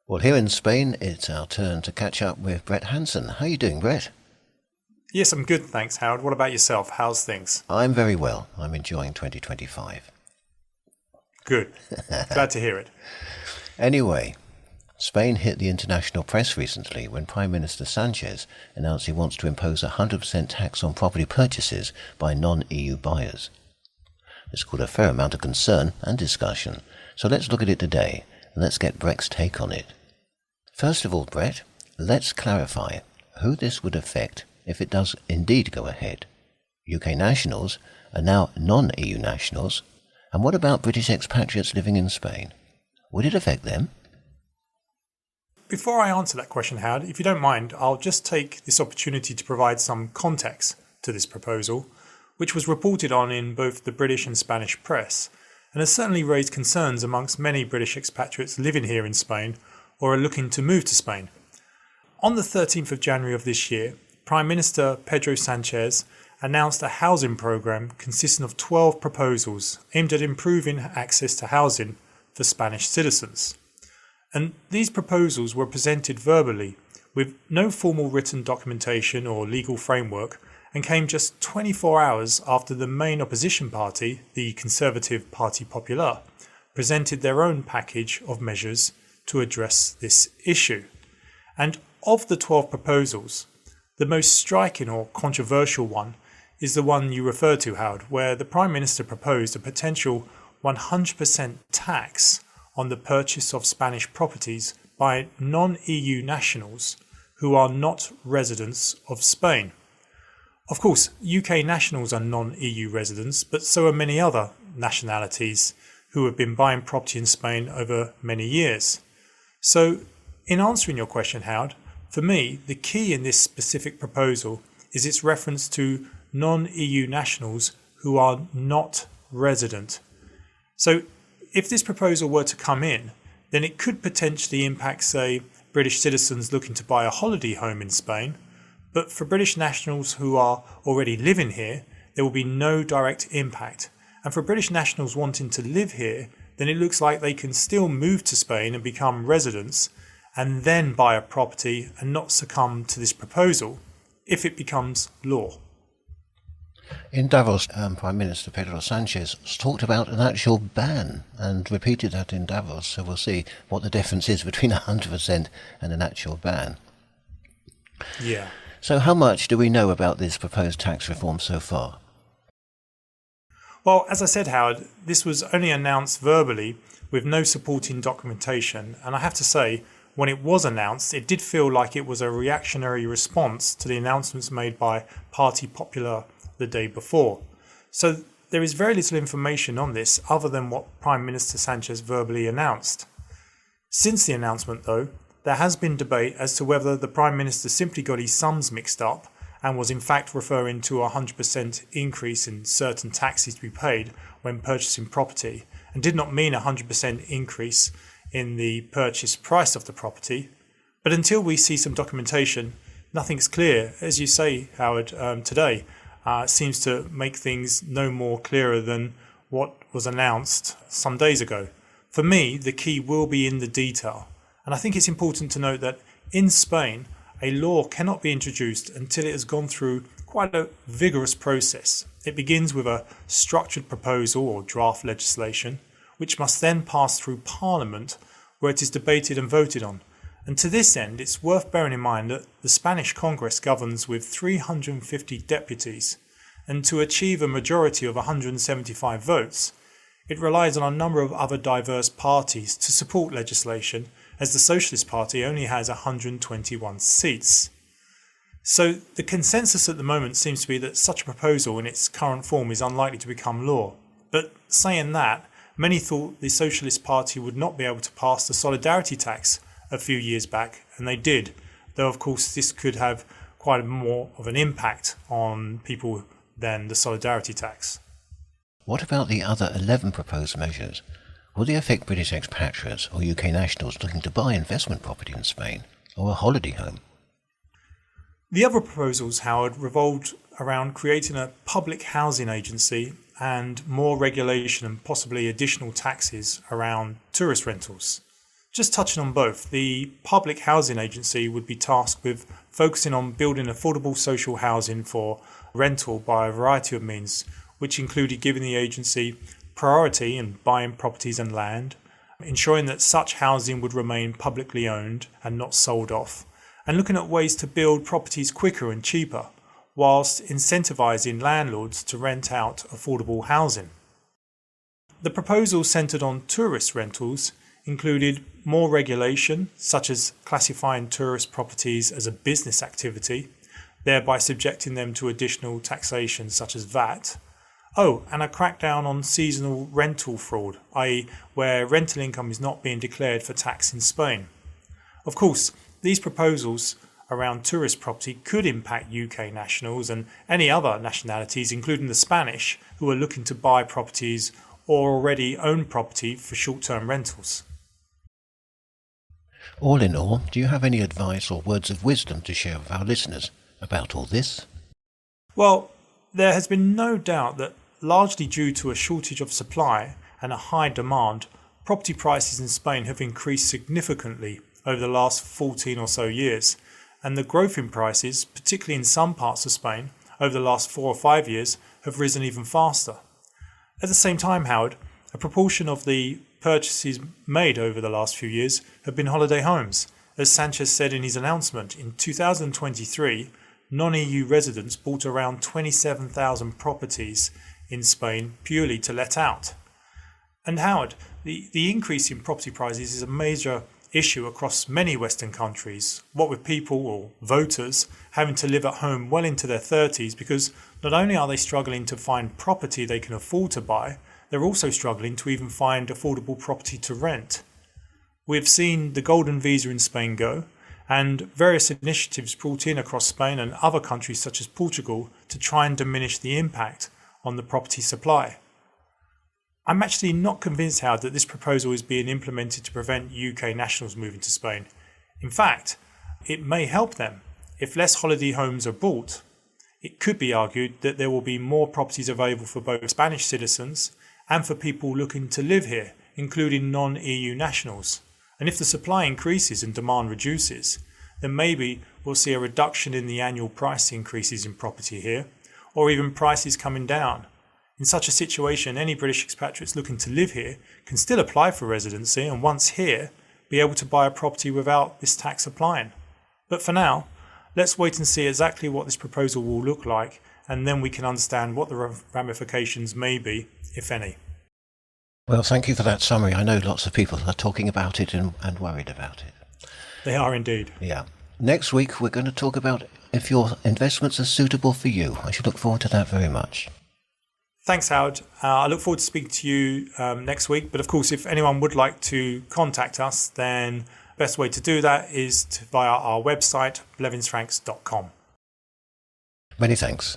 Well, here in Spain, it's our turn to catch up with Brett Hanson. How are you doing, Brett? Yes, I'm good, thanks, Howard. What about yourself? How's things? I'm very well. I'm enjoying 2025. Good. Glad to hear it. Anyway, Spain hit the international press recently when Prime Minister Sanchez announced he wants to impose a 100% tax on property purchases by non-EU buyers. This caused a fair amount of concern and discussion, so let's look at it today and let's get Brett's take on it. First of all, Brett, let's clarify who this would affect if it does indeed go ahead. UK nationals are now non-EU nationals, and what about British expatriates living in Spain? Would it affect them? Before I answer that question, Howard, if you don't mind, I'll just take this opportunity to provide some context to this proposal, which was reported on in both the British and Spanish press, and has certainly raised concerns amongst many British expatriates living here in Spain or are looking to move to Spain. On the 13th of January of this year, Prime Minister Pedro Sanchez announced a housing programme consisting of 12 proposals aimed at improving access to housing for Spanish citizens. And these proposals were presented verbally with no formal written documentation or legal framework and came just 24 hours after the main opposition party, the Conservative Party Popular, presented their own package of measures to address this issue. And of the 12 proposals, the most striking or controversial one is the one you referred to, Howard, where the Prime Minister proposed a potential 100% tax on the purchase of Spanish properties by non-EU nationals who are not residents of Spain. Of course, UK nationals are non-EU residents, but so are many other nationalities who have been buying property in Spain over many years. So, in answering your question, Howard, for me, the key in this specific proposal is its reference to non-EU nationals who are not resident. So, if this proposal were to come in, then it could potentially impact, say, British citizens looking to buy a holiday home in Spain. But for British nationals who are already living here, there will be no direct impact. And for British nationals wanting to live here, then it looks like they can still move to Spain and become residents and then buy a property and not succumb to this proposal if it becomes law. In Davos, Prime Minister Pedro Sanchez talked about an actual ban and repeated that in Davos, so we'll see what the difference is between 100% and an actual ban. Yeah. So how much do we know about this proposed tax reform so far? Well, as I said, Howard, this was only announced verbally with no supporting documentation, and I have to say, when it was announced, it did feel like it was a reactionary response to the announcements made by Party Popular the day before. So there is very little information on this other than what Prime Minister Sanchez verbally announced. Since the announcement, though, there has been debate as to whether the Prime Minister simply got his sums mixed up and was in fact referring to a 100% increase in certain taxes to be paid when purchasing property and did not mean a 100% increase in the purchase price of the property. But until we see some documentation, nothing's clear. As you say, Howard, today seems to make things no more clearer than what was announced some days ago. For me, the key will be in the detail. And I think it's important to note that in Spain, a law cannot be introduced until it has gone through quite a vigorous process. It begins with a structured proposal or draft legislation, which must then pass through Parliament, where it is debated and voted on. And to this end, it's worth bearing in mind that the Spanish Congress governs with 350 deputies, and to achieve a majority of 175 votes, it relies on a number of other diverse parties to support legislation, as the Socialist Party only has 121 seats. So the consensus at the moment seems to be that such a proposal in its current form is unlikely to become law. But saying that, many thought the Socialist Party would not be able to pass the solidarity tax a few years back, and they did, though of course this could have quite more of an impact on people than the solidarity tax. What about the other 11 proposed measures? Will they affect British expatriates or UK nationals looking to buy investment property in Spain or a holiday home? The other proposals, Howard, revolved around creating a public housing agency and more regulation and possibly additional taxes around tourist rentals. Just touching on both, the Public Housing Agency would be tasked with focusing on building affordable social housing for rental by a variety of means, which included giving the agency priority in buying properties and land, ensuring that such housing would remain publicly owned and not sold off, and looking at ways to build properties quicker and cheaper, whilst incentivising landlords to rent out affordable housing. The proposals centred on tourist rentals included more regulation, such as classifying tourist properties as a business activity, thereby subjecting them to additional taxation such as VAT. Oh, and a crackdown on seasonal rental fraud, i.e. where rental income is not being declared for tax in Spain. Of course, these proposals around tourist property could impact UK nationals and any other nationalities, including the Spanish, who are looking to buy properties or already own property for short-term rentals. All in all, do you have any advice or words of wisdom to share with our listeners about all this? Well, there has been no doubt that largely due to a shortage of supply and a high demand, property prices in Spain have increased significantly over the last 14 or so years, and the growth in prices, particularly in some parts of Spain, over the last 4 or 5 years, have risen even faster. At the same time, Howard, a proportion of the purchases made over the last few years have been holiday homes. As Sanchez said in his announcement, in 2023, non-EU residents bought around 27,000 properties in Spain purely to let out. And Howard, the increase in property prices is a major issue across many Western countries, what with people or voters having to live at home well into their 30s because not only are they struggling to find property they can afford to buy, they're also struggling to even find affordable property to rent. We've seen the Golden Visa in Spain go, and various initiatives brought in across Spain and other countries such as Portugal to try and diminish the impact on the property supply. I'm actually not convinced, Howard, that this proposal is being implemented to prevent UK nationals moving to Spain. In fact, it may help them. If less holiday homes are bought, it could be argued that there will be more properties available for both Spanish citizens and for people looking to live here, including non-EU nationals. And if the supply increases and demand reduces, then maybe we'll see a reduction in the annual price increases in property here, or even prices coming down. In such a situation, any British expatriates looking to live here can still apply for residency and once here, be able to buy a property without this tax applying. But for now, let's wait and see exactly what this proposal will look like, and then we can understand what the ramifications may be, if any. Well, thank you for that summary. I know lots of people are talking about it and worried about it. They are indeed. Yeah. Next week, we're going to talk about if your investments are suitable for you. I should look forward to that very much. Thanks, Howard. I look forward to speaking to you next week. But of course, if anyone would like to contact us, then the best way to do that is via our website, blevinsfranks.com. Many thanks.